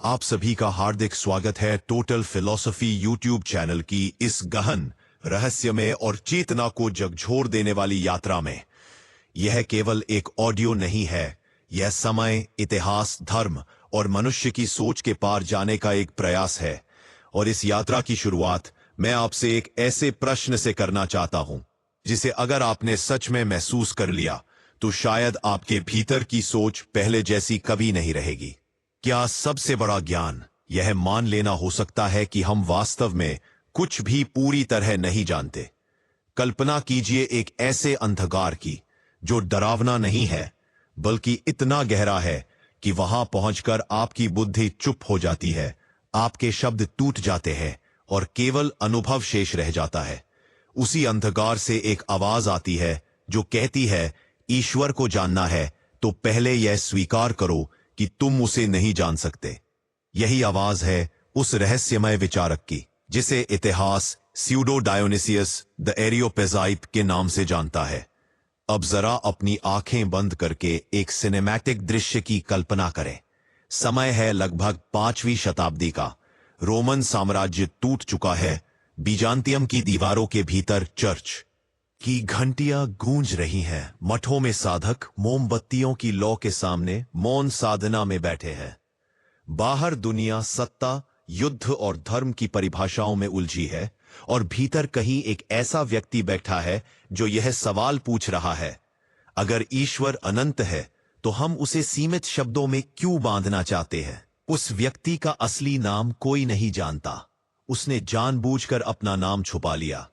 आप सभी का हार्दिक स्वागत है टोटल फिलॉसफी यूट्यूब चैनल की इस गहन रहस्यमय और चेतना को झकझोर देने वाली यात्रा में। यह केवल एक ऑडियो नहीं है, यह समय, इतिहास, धर्म और मनुष्य की सोच के पार जाने का एक प्रयास है। और इस यात्रा की शुरुआत मैं आपसे एक ऐसे प्रश्न से करना चाहता हूं जिसे अगर आपने सच में महसूस कर लिया तो शायद आपके भीतर की सोच पहले जैसी कभी नहीं रहेगी। क्या सबसे बड़ा ज्ञान यह मान लेना हो सकता है कि हम वास्तव में कुछ भी पूरी तरह नहीं जानते? कल्पना कीजिए एक ऐसे अंधकार की जो डरावना नहीं है बल्कि इतना गहरा है कि वहां पहुंचकर आपकी बुद्धि चुप हो जाती है, आपके शब्द टूट जाते हैं और केवल अनुभव शेष रह जाता है। उसी अंधकार से एक आवाज आती है जो कहती है, ईश्वर को जानना है तो पहले यह स्वीकार करो कि तुम उसे नहीं जान सकते। यही आवाज है उस रहस्यमय विचारक की जिसे इतिहास स्यूडो डायोनिसियस द एरियोपेजाइप के नाम से जानता है। अब जरा अपनी आंखें बंद करके एक सिनेमैटिक दृश्य की कल्पना करें। समय है लगभग 5वीं शताब्दी का। रोमन साम्राज्य टूट चुका है। बीजांतियम की दीवारों के भीतर चर्च की घंटियां गूंज रही हैं। मठों में साधक मोमबत्तियों की लौ के सामने मौन साधना में बैठे हैं। बाहर दुनिया सत्ता, युद्ध और धर्म की परिभाषाओं में उलझी है और भीतर कहीं एक ऐसा व्यक्ति बैठा है जो यह सवाल पूछ रहा है, अगर ईश्वर अनंत है तो हम उसे सीमित शब्दों में क्यों बांधना चाहते हैं? उस व्यक्ति का असली नाम कोई नहीं जानता। उसने जानबूझकर अपना नाम छुपा लिया।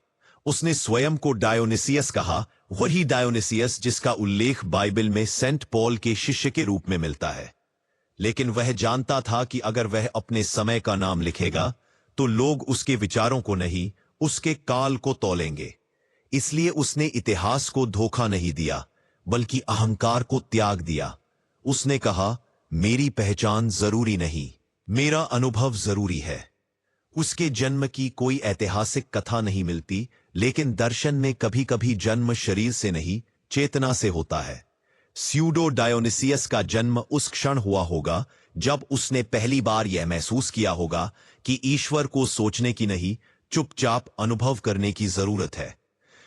उसने स्वयं को डायोनिसियस कहा, वही डायोनिसियस जिसका उल्लेख बाइबल में सेंट पॉल के शिष्य के रूप में मिलता है। लेकिन वह जानता था कि अगर वह अपने समय का नाम लिखेगा तो लोग उसके विचारों को नहीं, उसके काल को तौलेंगे। इसलिए उसने इतिहास को धोखा नहीं दिया बल्कि अहंकार को त्याग दिया। उसने कहा, मेरी पहचान जरूरी नहीं, मेरा अनुभव जरूरी है। उसके जन्म की कोई ऐतिहासिक कथा नहीं मिलती, लेकिन दर्शन में कभी कभी जन्म शरीर से नहीं, चेतना से होता है। स्यूडो डायोनिसियस का जन्म उस क्षण हुआ होगा जब उसने पहली बार यह महसूस किया होगा कि ईश्वर को सोचने की नहीं, चुपचाप अनुभव करने की जरूरत है।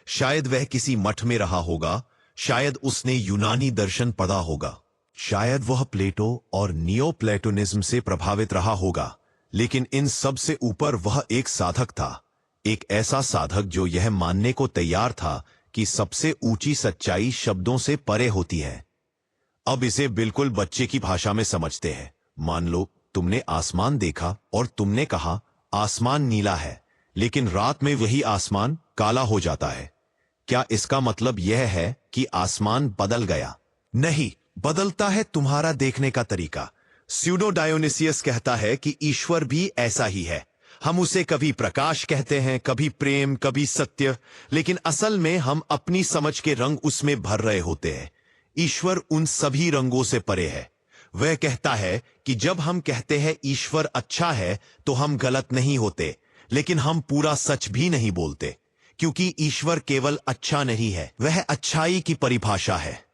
शायद वह किसी मठ में रहा होगा, शायद उसने यूनानी दर्शन पढ़ा होगा, शायद वह प्लेटो और नियो प्लेटोनिज्म से प्रभावित रहा होगा। लेकिन इन सब से ऊपर वह एक साधक था, एक ऐसा साधक जो यह मानने को तैयार था कि सबसे ऊंची सच्चाई शब्दों से परे होती है। अब इसे बिल्कुल बच्चे की भाषा में समझते हैं। मान लो तुमने आसमान देखा और तुमने कहा आसमान नीला है, लेकिन रात में वही आसमान काला हो जाता है। क्या इसका मतलब यह है कि आसमान बदल गया? नहीं, बदलता है तुम्हारा देखने का तरीका। स्यूडो डायोनिसियस कहता है कि ईश्वर भी ऐसा ही है। हम उसे कभी प्रकाश कहते हैं, कभी प्रेम, कभी सत्य, लेकिन असल में हम अपनी समझ के रंग उसमें भर रहे होते हैं। ईश्वर उन सभी रंगों से परे है। वह कहता है कि जब हम कहते हैं ईश्वर अच्छा है तो हम गलत नहीं होते, लेकिन हम पूरा सच भी नहीं बोलते, क्योंकि ईश्वर केवल अच्छा नहीं है, वह अच्छाई की परिभाषा है।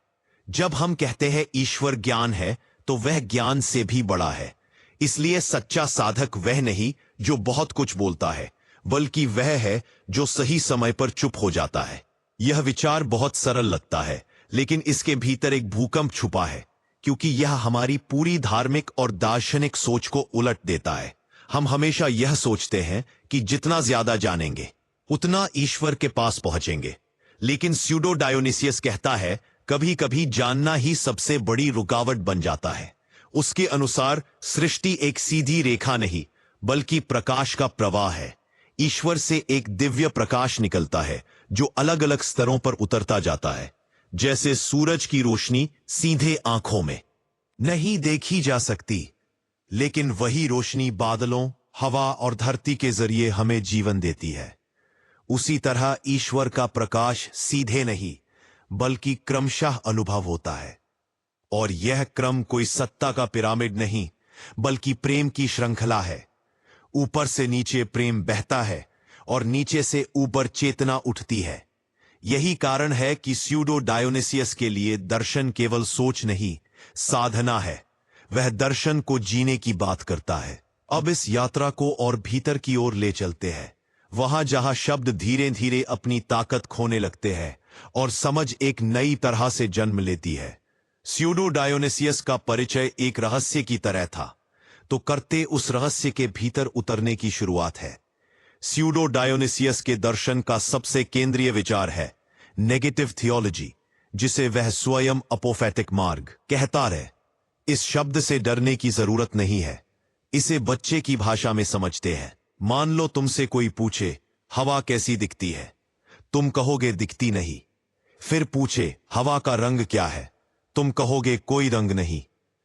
जब हम कहते हैं ईश्वर ज्ञान है तो वह ज्ञान से भी बड़ा है। इसलिए सच्चा साधक वह नहीं जो बहुत कुछ बोलता है, बल्कि वह है जो सही समय पर चुप हो जाता है। यह विचार बहुत सरल लगता है, लेकिन इसके भीतर एक भूकंप छुपा है, क्योंकि यह हमारी पूरी धार्मिक और दार्शनिक सोच को उलट देता है। हम हमेशा यह सोचते हैं कि जितना ज्यादा जानेंगे उतना ईश्वर के पास पहुंचेंगे, लेकिन स्यूडो डायोनिसियस कहता है कभी कभी जानना ही सबसे बड़ी रुकावट बन जाता है। उसके अनुसार सृष्टि एक सीधी रेखा नहीं बल्कि प्रकाश का प्रवाह है। ईश्वर से एक दिव्य प्रकाश निकलता है जो अलग अलग स्तरों पर उतरता जाता है, जैसे सूरज की रोशनी सीधे आंखों में नहीं देखी जा सकती, लेकिन वही रोशनी बादलों, हवा और धरती के जरिए हमें जीवन देती है। उसी तरह ईश्वर का प्रकाश सीधे नहीं बल्कि क्रमशः अनुभव होता है, और यह क्रम कोई सत्ता का पिरामिड नहीं बल्कि प्रेम की श्रृंखला है। ऊपर से नीचे प्रेम बहता है और नीचे से ऊपर चेतना उठती है। यही कारण है कि स्यूडो डायोनिसियस के लिए दर्शन केवल सोच नहीं, साधना है। वह दर्शन को जीने की बात करता है। अब इस यात्रा को और भीतर की ओर ले चलते हैं, वहां जहां शब्द धीरे धीरे अपनी ताकत खोने लगते हैं और समझ एक नई तरह से जन्म लेती है। स्यूडो डायोनिसियस का परिचय एक रहस्य की तरह था, तो करते उस रहस्य के भीतर उतरने की शुरुआत है। स्यूडो डायोनिसियस के दर्शन का सबसे केंद्रीय विचार है नेगेटिव थियोलॉजी, जिसे वह स्वयं अपोफेटिक मार्ग कहता है। इस शब्द से डरने की जरूरत नहीं है, इसे बच्चे की भाषा में समझते हैं। मान लो तुमसे कोई पूछे हवा कैसी दिखती है, तुम कहोगे दिखती नहीं। फिर पूछे हवा का रंग क्या है, तुम कहोगे कोई रंग नहीं।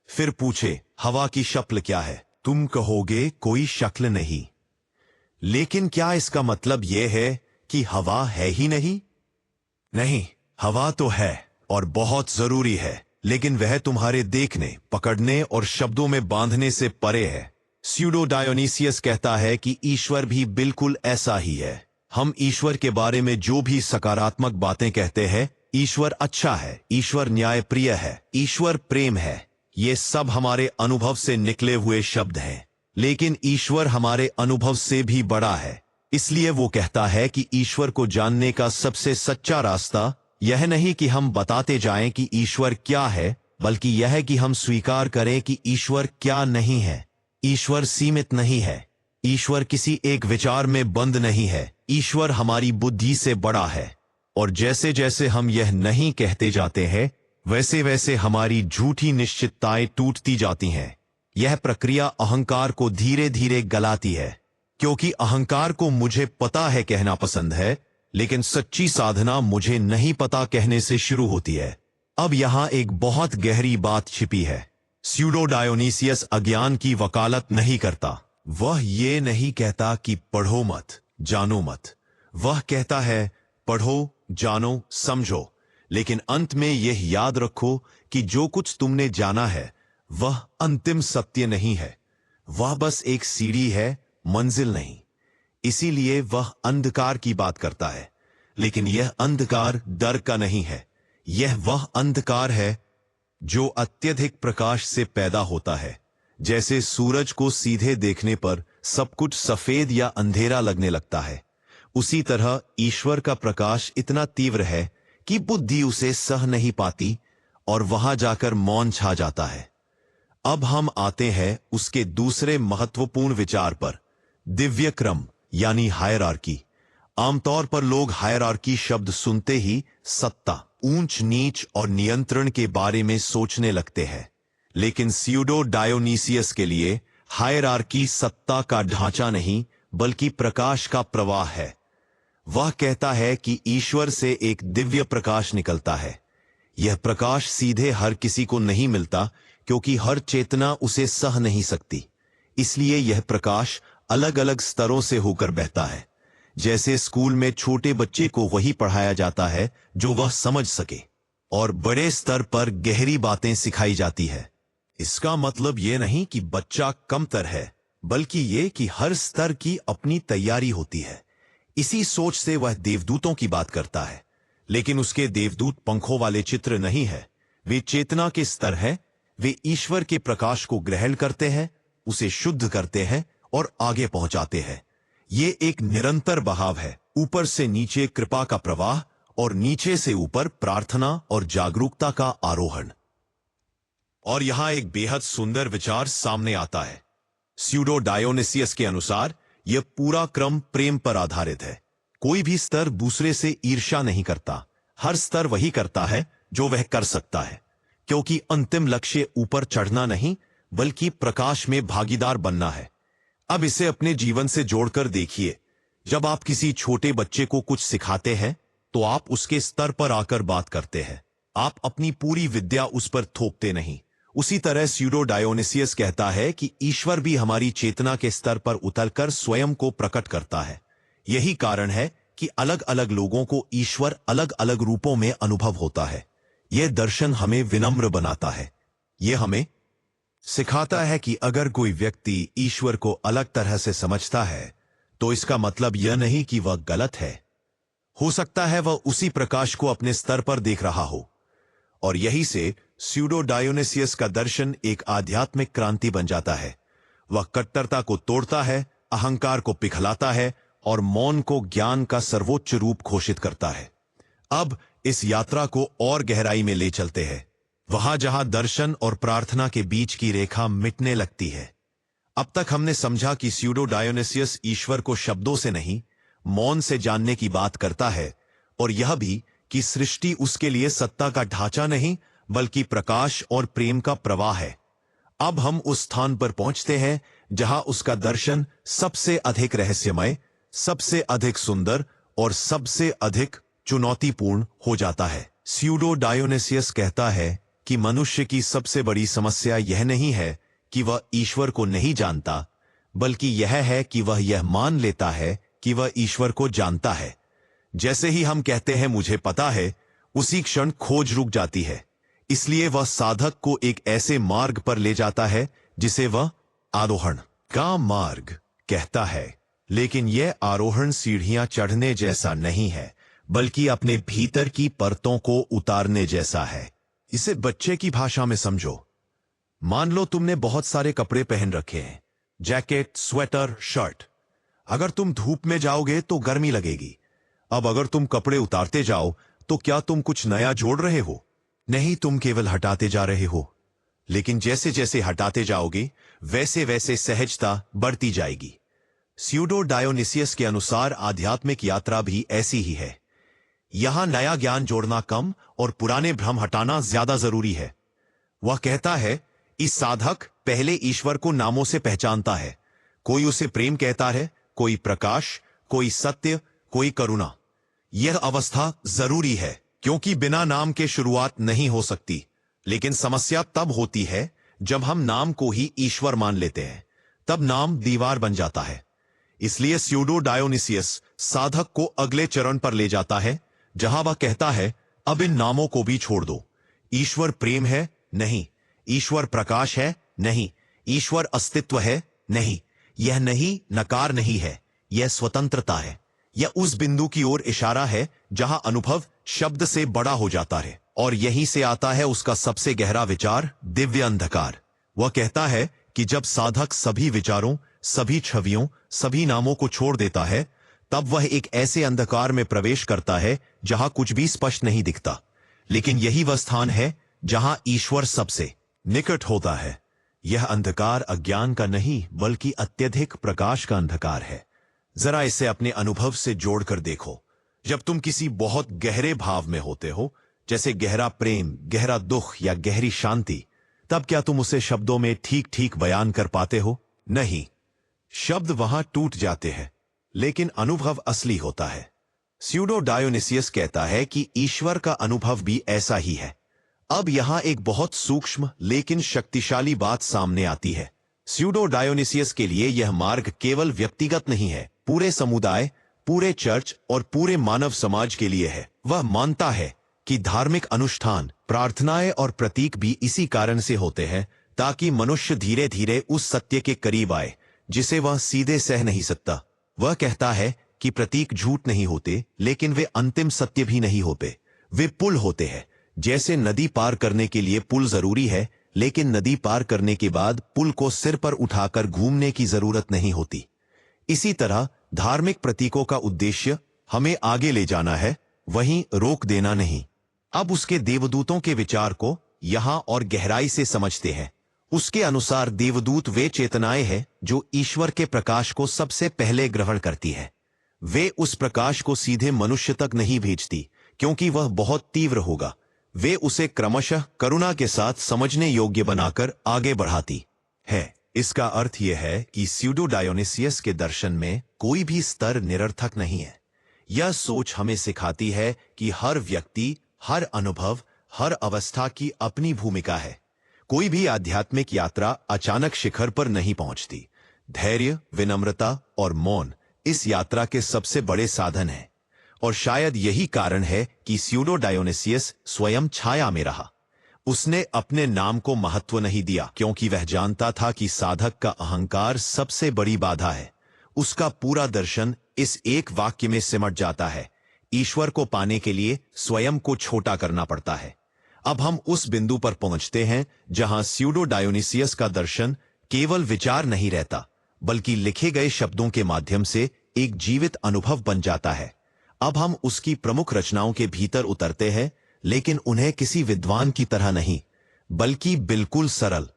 फिर पूछे हवा की शक्ल क्या है, तुम कहोगे कोई शक्ल नहीं। लेकिन क्या इसका मतलब यह है कि हवा है ही नहीं? नहीं, हवा तो है और बहुत जरूरी है, लेकिन वह तुम्हारे देखने, पकड़ने और शब्दों में बांधने से परे है। स्यूडो डायोनिसियस कहता है कि ईश्वर भी बिल्कुल ऐसा ही है। हम ईश्वर के बारे में जो भी सकारात्मक बातें कहते हैं, ईश्वर अच्छा है, ईश्वर न्यायप्रिय है, ईश्वर प्रेम है, ये सब हमारे अनुभव से निकले हुए शब्द हैं। लेकिन ईश्वर हमारे अनुभव से भी बड़ा है। इसलिए वो कहता है कि ईश्वर को जानने का सबसे सच्चा रास्ता यह नहीं कि हम बताते जाएं कि ईश्वर क्या है, बल्कि यह कि हम स्वीकार करें कि ईश्वर क्या नहीं है। ईश्वर सीमित नहीं है, ईश्वर किसी एक विचार में बंद नहीं है, ईश्वर हमारी बुद्धि से बड़ा है। और जैसे जैसे हम यह नहीं कहते जाते हैं, वैसे वैसे हमारी झूठी निश्चितताएं टूटती जाती हैं। यह प्रक्रिया अहंकार को धीरे धीरे गलाती है, क्योंकि अहंकार को मुझे पता है कहना पसंद है, लेकिन सच्ची साधना मुझे नहीं पता कहने से शुरू होती है। अब यहां एक बहुत गहरी बात छिपी है। स्यूडो डायोनिसियस अज्ञान की वकालत नहीं करता। वह ये नहीं कहता कि पढ़ो मत, जानो मत। वह कहता है पढ़ो, जानो, समझो, लेकिन अंत में यह याद रखो कि जो कुछ तुमने जाना है वह अंतिम सत्य नहीं है, वह बस एक सीढ़ी है, मंजिल नहीं। इसीलिए वह अंधकार की बात करता है, लेकिन यह अंधकार डर का नहीं है। यह वह अंधकार है जो अत्यधिक प्रकाश से पैदा होता है। जैसे सूरज को सीधे देखने पर सब कुछ सफेद या अंधेरा लगने लगता है, उसी तरह ईश्वर का प्रकाश इतना तीव्र है कि बुद्धि उसे सह नहीं पाती और वहां जाकर मौन छा जाता है। अब हम आते हैं उसके दूसरे महत्वपूर्ण विचार पर, दिव्य क्रम यानी हायरार्की। आमतौर पर लोग हायरार्की शब्द सुनते ही सत्ता, ऊंच नीच और नियंत्रण के बारे में सोचने लगते हैं, लेकिन स्यूडो डायोनिसियस के लिए हायरार्की सत्ता का ढांचा नहीं, बल्कि प्रकाश का प्रवाह है। वह कहता है कि ईश्वर से एक दिव्य प्रकाश निकलता है। यह प्रकाश सीधे हर किसी को नहीं मिलता, क्योंकि हर चेतना उसे सह नहीं सकती। इसलिए यह प्रकाश अलग अलग स्तरों से होकर बहता है। जैसे स्कूल में छोटे बच्चे को वही पढ़ाया जाता है जो वह समझ सके, और बड़े स्तर पर गहरी बातें सिखाई जाती है। इसका मतलब यह नहीं कि बच्चा कमतर है, बल्कि यह कि हर स्तर की अपनी तैयारी होती है। इसी सोच से वह देवदूतों की बात करता है, लेकिन उसके देवदूत पंखों वाले चित्र नहीं है। वे चेतना के स्तर हैं। वे ईश्वर के प्रकाश को ग्रहण करते हैं, उसे शुद्ध करते हैं और आगे पहुंचाते हैं। ये एक निरंतर बहाव है, ऊपर से नीचे कृपा का प्रवाह और नीचे से ऊपर प्रार्थना और जागरूकता का आरोहण। और यहां एक बेहद सुंदर विचार सामने आता है। स्यूडो डायोनिसियस के अनुसार यह पूरा क्रम प्रेम पर आधारित है। कोई भी स्तर दूसरे से ईर्ष्या नहीं करता। हर स्तर वही करता है जो वह कर सकता है, क्योंकि अंतिम लक्ष्य ऊपर चढ़ना नहीं, बल्कि प्रकाश में भागीदार बनना है। अब इसे अपने जीवन से जोड़कर देखिए। जब आप किसी छोटे बच्चे को कुछ सिखाते हैं, तो आप उसके स्तर पर आकर बात करते हैं। आप अपनी पूरी विद्या उस पर थोपते नहीं। उसी तरह स्यूडो डायोनिसियस कहता है कि ईश्वर भी हमारी चेतना के स्तर पर उतरकर स्वयं को प्रकट करता है। यही कारण है कि अलग अलग लोगों को ईश्वर अलग अलग रूपों में अनुभव होता है। यह दर्शन हमें विनम्र बनाता है। यह हमें सिखाता है कि अगर कोई व्यक्ति ईश्वर को अलग तरह से समझता है, तो इसका मतलब यह नहीं कि वह गलत है। हो सकता है वह उसी प्रकाश को अपने स्तर पर देख रहा हो। और यही से स्यूडो डायोनिसियस का दर्शन एक आध्यात्मिक क्रांति बन जाता है। वह कट्टरता को तोड़ता है, अहंकार को पिघलाता है और मौन को ज्ञान का सर्वोच्च रूप घोषित करता है। अब इस यात्रा को और गहराई में ले चलते हैं, वहां जहां दर्शन और प्रार्थना के बीच की रेखा मिटने लगती है। अब तक हमने समझा कि स्यूडो डायोनिसियस ईश्वर को शब्दों से नहीं, मौन से जानने की बात करता है, और यह भी कि सृष्टि उसके लिए सत्ता का ढांचा नहीं बल्कि प्रकाश और प्रेम का प्रवाह है। अब हम उस स्थान पर पहुंचते हैं जहां उसका दर्शन सबसे अधिक रहस्यमय, सबसे अधिक सुंदर और सबसे अधिक चुनौतीपूर्ण हो जाता है। स्यूडो डायोनिसियस कहता है कि मनुष्य की सबसे बड़ी समस्या यह नहीं है कि वह ईश्वर को नहीं जानता, बल्कि यह है कि वह यह मान लेता है कि वह ईश्वर को जानता है। जैसे ही हम कहते हैं मुझे पता है, उसी क्षण खोज रुक जाती है। इसलिए वह साधक को एक ऐसे मार्ग पर ले जाता है जिसे वह आरोहण का मार्ग कहता है। लेकिन यह आरोहण सीढ़ियां चढ़ने जैसा नहीं है, बल्कि अपने भीतर की परतों को उतारने जैसा है। इसे बच्चे की भाषा में समझो। मान लो तुमने बहुत सारे कपड़े पहन रखे हैं, जैकेट, स्वेटर, शर्ट। अगर तुम धूप में जाओगे तो गर्मी लगेगी। अब अगर तुम कपड़े उतारते जाओ तो क्या तुम कुछ नया जोड़ रहे हो? नहीं, तुम केवल हटाते जा रहे हो। लेकिन जैसे जैसे हटाते जाओगे वैसे वैसे सहजता बढ़ती जाएगी। स्यूडो डायोनिसियस के अनुसार आध्यात्मिक यात्रा भी ऐसी ही है। यहां नया ज्ञान जोड़ना कम और पुराने भ्रम हटाना ज्यादा जरूरी है। वह कहता है, इस साधक पहले ईश्वर को नामों से पहचानता है। कोई उसे प्रेम कहता है, कोई प्रकाश, कोई सत्य, कोई करुणा। यह अवस्था जरूरी है, क्योंकि बिना नाम के शुरुआत नहीं हो सकती। लेकिन समस्या तब होती है जब हम नाम को ही ईश्वर मान लेते हैं। तब नाम दीवार बन जाता है। इसलिए स्यूडो डायोनिसियस साधक को अगले चरण पर ले जाता है, जहां वह कहता है, अब इन नामों को भी छोड़ दो। ईश्वर प्रेम है? नहीं। ईश्वर प्रकाश है? नहीं। ईश्वर अस्तित्व है? नहीं। यह नहीं नकार नहीं है, यह स्वतंत्रता है। यह उस बिंदु की ओर इशारा है जहां अनुभव शब्द से बड़ा हो जाता है, और यहीं से आता है उसका सबसे गहरा विचार, दिव्य अंधकार। वह कहता है कि जब साधक सभी विचारों, सभी छवियों, सभी नामों को छोड़ देता है, तब वह एक ऐसे अंधकार में प्रवेश करता है जहां कुछ भी स्पष्ट नहीं दिखता। लेकिन यही वह स्थान है जहां ईश्वर सबसे निकट होता है। यह अंधकार अज्ञान का नहीं बल्कि अत्यधिक प्रकाश का अंधकार है। जरा इसे अपने अनुभव से जोड़कर देखो। जब तुम किसी बहुत गहरे भाव में होते हो, जैसे गहरा प्रेम, गहरा दुख या गहरी शांति, तब क्या तुम उसे शब्दों में ठीक ठीक बयान कर पाते हो? नहीं। शब्द वहां टूट जाते हैं, लेकिन अनुभव असली होता है। स्यूडो डायोनिसियस कहता है कि ईश्वर का अनुभव भी ऐसा ही है। अब यहां एक बहुत सूक्ष्म लेकिन शक्तिशाली बात सामने आती है। स्यूडो डायोनिसियस के लिए यह मार्ग केवल व्यक्तिगत नहीं है, पूरे समुदाय, पूरे चर्च और पूरे मानव समाज के लिए है। वह मानता है कि धार्मिक अनुष्ठान, प्रार्थनाएं और प्रतीक भी इसी कारण से होते हैं, ताकि मनुष्य धीरे धीरे उस सत्य के करीब आए जिसे वह सीधे सह नहीं सकता। वह कहता है कि प्रतीक झूठ नहीं होते, लेकिन वे अंतिम सत्य भी नहीं होते। वे पुल होते हैं। जैसे नदी पार करने के लिए पुल जरूरी है, लेकिन नदी पार करने के बाद पुल को सिर पर उठाकर घूमने की जरूरत नहीं होती। इसी तरह धार्मिक प्रतीकों का उद्देश्य हमें आगे ले जाना है, वहीं रोक देना नहीं। अब उसके देवदूतों के विचार को यहां और गहराई से समझते हैं। उसके अनुसार देवदूत वे चेतनाएं हैं जो ईश्वर के प्रकाश को सबसे पहले ग्रहण करती है। वे उस प्रकाश को सीधे मनुष्य तक नहीं भेजती, क्योंकि वह बहुत तीव्र होगा। वे उसे क्रमशः करुणा के साथ समझने योग्य बनाकर आगे बढ़ाती है। इसका अर्थ यह है कि स्यूडो डायोनिसियस के दर्शन में कोई भी स्तर निरर्थक नहीं है। यह सोच हमें सिखाती है कि हर व्यक्ति, हर अनुभव, हर अवस्था की अपनी भूमिका है। कोई भी आध्यात्मिक यात्रा अचानक शिखर पर नहीं पहुंचती। धैर्य, विनम्रता और मौन इस यात्रा के सबसे बड़े साधन हैं। और शायद यही कारण है कि स्यूडो डायोनिसियस स्वयं छाया में रहा। उसने अपने नाम को महत्व नहीं दिया, क्योंकि वह जानता था कि साधक का अहंकार सबसे बड़ी बाधा है। उसका पूरा दर्शन इस एक वाक्य में सिमट जाता है, ईश्वर को पाने के लिए स्वयं को छोटा करना पड़ता है। अब हम उस बिंदु पर पहुंचते हैं जहां स्यूडो डायोनिसियस का दर्शन केवल विचार नहीं रहता, बल्कि लिखे गए शब्दों के माध्यम से एक जीवित अनुभव बन जाता है। अब हम उसकी प्रमुख रचनाओं के भीतर उतरते हैं, लेकिन उन्हें किसी विद्वान की तरह नहीं, बल्कि बिल्कुल सरल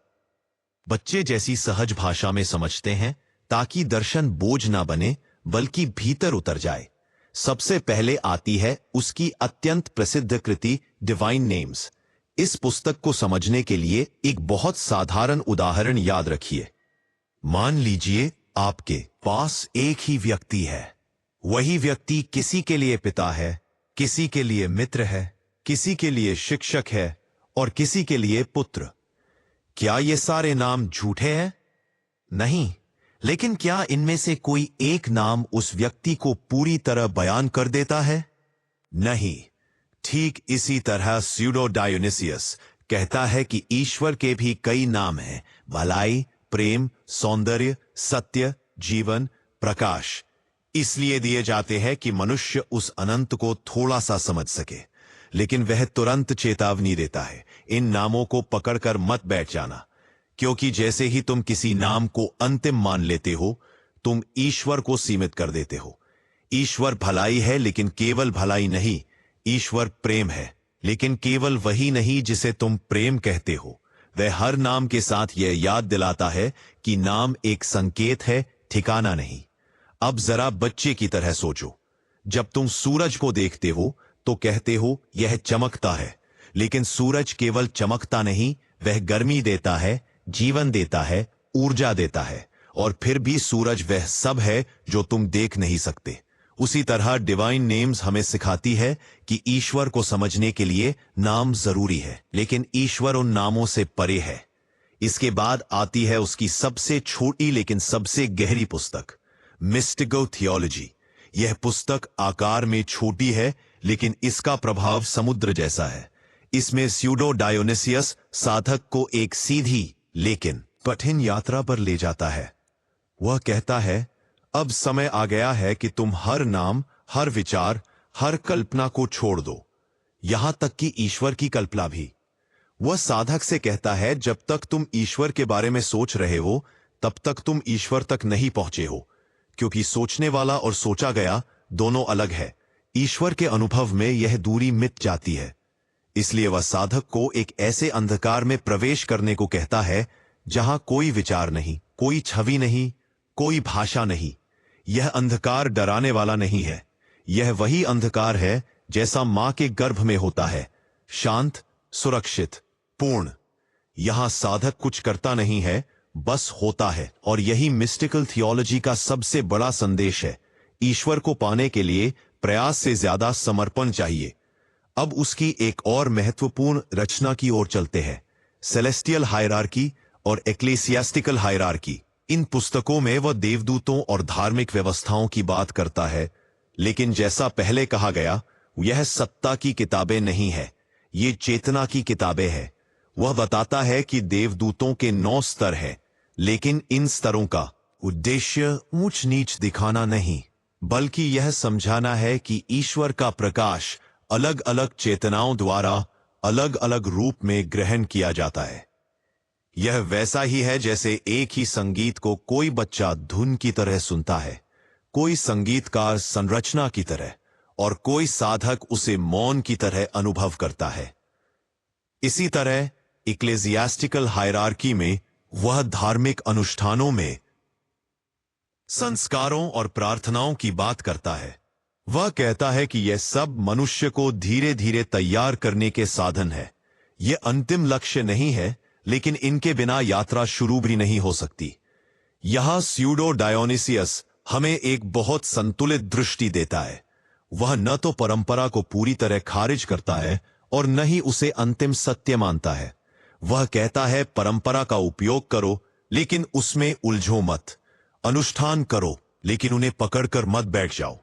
बच्चे जैसी सहज भाषा में समझते हैं, ताकि दर्शन बोझ ना बने बल्कि भीतर उतर जाए। सबसे पहले आती है उसकी अत्यंत प्रसिद्ध कृति डिवाइन नेम्स। इस पुस्तक को समझने के लिए एक बहुत साधारण उदाहरण याद रखिए। मान लीजिए आपके पास एक ही व्यक्ति है। वही व्यक्ति किसी के लिए पिता है, किसी के लिए मित्र है, किसी के लिए शिक्षक है और किसी के लिए पुत्र। क्या ये सारे नाम झूठे हैं? नहीं, लेकिन क्या इनमें से कोई एक नाम उस व्यक्ति को पूरी तरह बयान कर देता है? नहीं। ठीक इसी तरह स्यूडो डायोनिसियस कहता है कि ईश्वर के भी कई नाम हैं, भलाई, प्रेम, सौंदर्य, सत्य, जीवन, प्रकाश। इसलिए दिए जाते हैं कि मनुष्य उस अनंत को थोड़ा सा समझ सके, लेकिन वह तुरंत चेतावनी देता है, इन नामों को पकड़कर मत बैठ जाना, क्योंकि जैसे ही तुम किसी नाम को अंतिम मान लेते हो, तुम ईश्वर को सीमित कर देते हो। ईश्वर भलाई है, लेकिन केवल भलाई नहीं। ईश्वर प्रेम है, लेकिन केवल वही नहीं जिसे तुम प्रेम कहते हो। वह हर नाम के साथ यह याद दिलाता है कि नाम एक संकेत है, ठिकाना नहीं। अब जरा बच्चे की तरह सोचो। जब तुम सूरज को देखते हो तो कहते हो यह चमकता है, लेकिन सूरज केवल चमकता नहीं, वह गर्मी देता है, जीवन देता है, ऊर्जा देता है, और फिर भी सूरज वह सब है जो तुम देख नहीं सकते। उसी तरह डिवाइन नेम्स हमें सिखाती है कि ईश्वर को समझने के लिए नाम जरूरी है, लेकिन ईश्वर उन नामों से परे है। इसके बाद आती है उसकी सबसे छोटी लेकिन सबसे गहरी पुस्तक, मिस्टिको थियोलॉजी। यह पुस्तक आकार में छोटी है, लेकिन इसका प्रभाव समुद्र जैसा है। इसमें स्यूडो डायोनिसियस साधक को एक सीधी लेकिन कठिन यात्रा पर ले जाता है। वह कहता है, अब समय आ गया है कि तुम हर नाम, हर विचार, हर कल्पना को छोड़ दो, यहां तक कि ईश्वर की कल्पना भी। वह साधक से कहता है, जब तक तुम ईश्वर के बारे में सोच रहे हो, तब तक तुम ईश्वर तक नहीं पहुंचे हो, क्योंकि सोचने वाला और सोचा गया दोनों अलग है। ईश्वर के अनुभव में यह दूरी मिट जाती है। इसलिए वह साधक को एक ऐसे अंधकार में प्रवेश करने को कहता है जहां कोई विचार नहीं, कोई छवि नहीं, कोई भाषा नहीं। यह अंधकार डराने वाला नहीं है। यह वही अंधकार है जैसा मां के गर्भ में होता है, शांत, सुरक्षित, पूर्ण। यहां साधक कुछ करता नहीं है, बस होता है। और यही मिस्टिकल थियोलॉजी का सबसे बड़ा संदेश है। ईश्वर को पाने के लिए प्रयास से ज्यादा समर्पण चाहिए। अब उसकी एक और महत्वपूर्ण रचना की ओर चलते हैं, सेलेस्टियल हायरार्की और एक्लेसियास्टिकल हायरार्की। इन पुस्तकों में वह देवदूतों और धार्मिक व्यवस्थाओं की बात करता है, लेकिन जैसा पहले कहा गया, यह सत्ता की किताबें नहीं है, ये चेतना की किताबें हैं। वह बताता है कि देवदूतों के 9 स्तर हैं, लेकिन इन स्तरों का उद्देश्य ऊंच नीच दिखाना नहीं, बल्कि यह समझाना है कि ईश्वर का प्रकाश अलग अलग चेतनाओं द्वारा अलग अलग रूप में ग्रहण किया जाता है। यह वैसा ही है जैसे एक ही संगीत को कोई बच्चा धुन की तरह सुनता है, कोई संगीतकार संरचना की तरह, और कोई साधक उसे मौन की तरह अनुभव करता है। इसी तरह इक्लेसियास्टिकल हायरार्की में वह धार्मिक अनुष्ठानों में संस्कारों और प्रार्थनाओं की बात करता है। वह कहता है कि यह सब मनुष्य को धीरे धीरे तैयार करने के साधन है। यह अंतिम लक्ष्य नहीं है, लेकिन इनके बिना यात्रा शुरू भी नहीं हो सकती। यहां स्यूडो डायोनिसियस हमें एक बहुत संतुलित दृष्टि देता है। वह न तो परंपरा को पूरी तरह खारिज करता है और न ही उसे अंतिम सत्य मानता है। वह कहता है, परंपरा का उपयोग करो, लेकिन उसमें उलझो मत। अनुष्ठान करो, लेकिन उन्हें पकड़कर मत बैठ जाओ,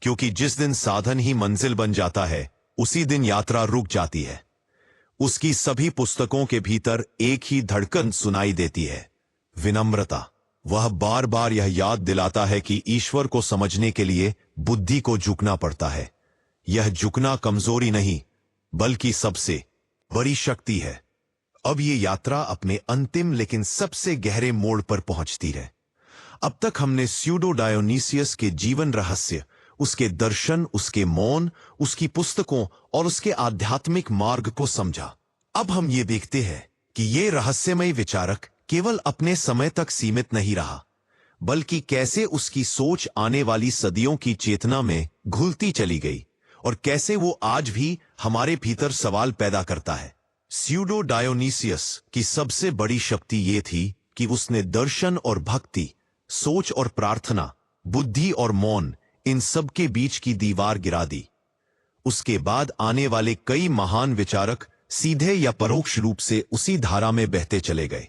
क्योंकि जिस दिन साधन ही मंजिल बन जाता है, उसी दिन यात्रा रुक जाती है। उसकी सभी पुस्तकों के भीतर एक ही धड़कन सुनाई देती है, विनम्रता। वह बार बार यह याद दिलाता है कि ईश्वर को समझने के लिए बुद्धि को झुकना पड़ता है। यह झुकना कमजोरी नहीं, बल्कि सबसे बड़ी शक्ति है। अब ये यात्रा अपने अंतिम लेकिन सबसे गहरे मोड़ पर पहुंचती है। अब तक हमने स्यूडो डायोनीसियस के जीवन रहस्य, उसके दर्शन, उसके मौन, उसकी पुस्तकों और उसके आध्यात्मिक मार्ग को समझा। अब हम ये देखते हैं कि ये रहस्यमय विचारक केवल अपने समय तक सीमित नहीं रहा, बल्कि कैसे उसकी सोच आने वाली सदियों की चेतना में घुलती चली गई और कैसे वो आज भी हमारे भीतर सवाल पैदा करता है। स्यूडो डायोनीसियस की सबसे बड़ी शक्ति ये थी कि उसने दर्शन और भक्ति, सोच और प्रार्थना, बुद्धि और मौन, इन सब के बीच की दीवार गिरा दी। उसके बाद आने वाले कई महान विचारक सीधे या परोक्ष रूप से उसी धारा में बहते चले गए।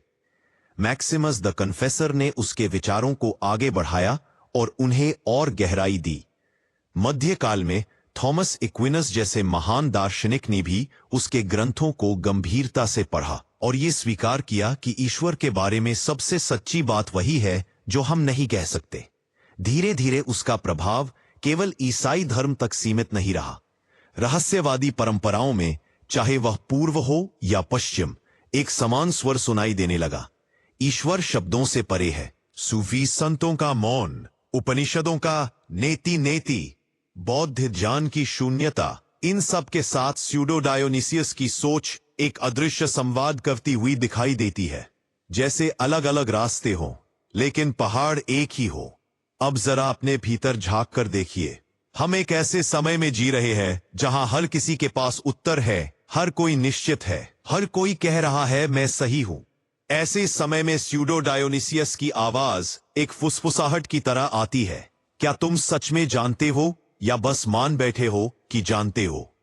मैक्सिमस द कन्फेसर ने उसके विचारों को आगे बढ़ाया और उन्हें और गहराई दी। मध्यकाल में थॉमस एक्विनस जैसे महान दार्शनिक ने भी उसके ग्रंथों को गंभीरता से पढ़ा और ये स्वीकार किया कि ईश्वर के बारे में सबसे सच्ची बात वही है जो हम नहीं कह सकते। धीरे धीरे उसका प्रभाव केवल ईसाई धर्म तक सीमित नहीं रहा। रहस्यवादी परंपराओं में, चाहे वह पूर्व हो या पश्चिम, एक समान स्वर सुनाई देने लगा। ईश्वर शब्दों से परे है। सूफी संतों का मौन, उपनिषदों का नेति नेति, बौद्ध ज्ञान की शून्यता, इन सब के साथ स्यूडो डायोनीसियस की सोच एक अदृश्य संवाद करती हुई दिखाई देती है। जैसे अलग अलग रास्ते हों, लेकिन पहाड़ एक ही हो। अब जरा अपने भीतर झांक कर देखिए। हम एक ऐसे समय में जी रहे हैं जहां हर किसी के पास उत्तर है, हर कोई निश्चित है, हर कोई कह रहा है मैं सही हूं। ऐसे समय में स्यूडो डायोनीसियस की आवाज एक फुसफुसाहट की तरह आती है। क्या तुम सच में जानते हो या बस मान बैठे हो कि जानते हो?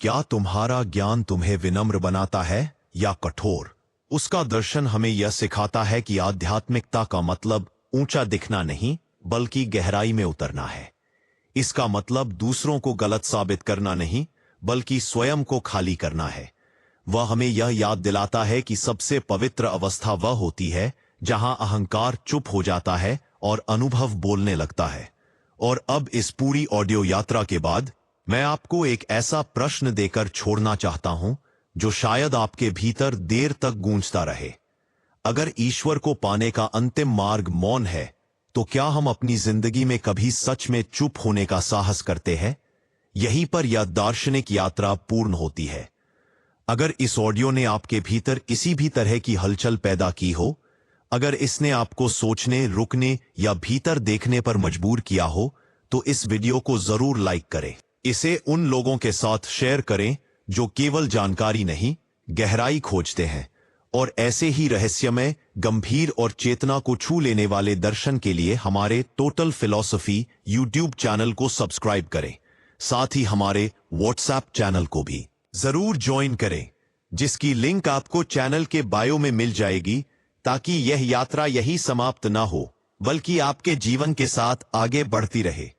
क्या तुम्हारा ज्ञान तुम्हें विनम्र बनाता है या कठोर? उसका दर्शन हमें यह सिखाता है कि आध्यात्मिकता का मतलब ऊंचा दिखना नहीं, बल्कि गहराई में उतरना है। इसका मतलब दूसरों को गलत साबित करना नहीं, बल्कि स्वयं को खाली करना है। वह हमें यह याद दिलाता है कि सबसे पवित्र अवस्था वह होती है जहां अहंकार चुप हो जाता है और अनुभव बोलने लगता है। और अब इस पूरी ऑडियो यात्रा के बाद मैं आपको एक ऐसा प्रश्न देकर छोड़ना चाहता हूं जो शायद आपके भीतर देर तक गूंजता रहे। अगर ईश्वर को पाने का अंतिम मार्ग मौन है, तो क्या हम अपनी जिंदगी में कभी सच में चुप होने का साहस करते हैं? यहीं पर यह दार्शनिक यात्रा पूर्ण होती है। अगर इस ऑडियो ने आपके भीतर किसी भी तरह की हलचल पैदा की हो, अगर इसने आपको सोचने, रुकने या भीतर देखने पर मजबूर किया हो, तो इस वीडियो को जरूर लाइक करें। इसे उन लोगों के साथ शेयर करें जो केवल जानकारी नहीं, गहराई खोजते हैं। और ऐसे ही रहस्यमय, गंभीर और चेतना को छू लेने वाले दर्शन के लिए हमारे टोटल फिलॉसफी यूट्यूब चैनल को सब्सक्राइब करें। साथ ही हमारे व्हाट्सएप चैनल को भी जरूर ज्वाइन करें, जिसकी लिंक आपको चैनल के बायो में मिल जाएगी, ताकि यह यात्रा यही समाप्त ना हो, बल्कि आपके जीवन के साथ आगे बढ़ती रहे।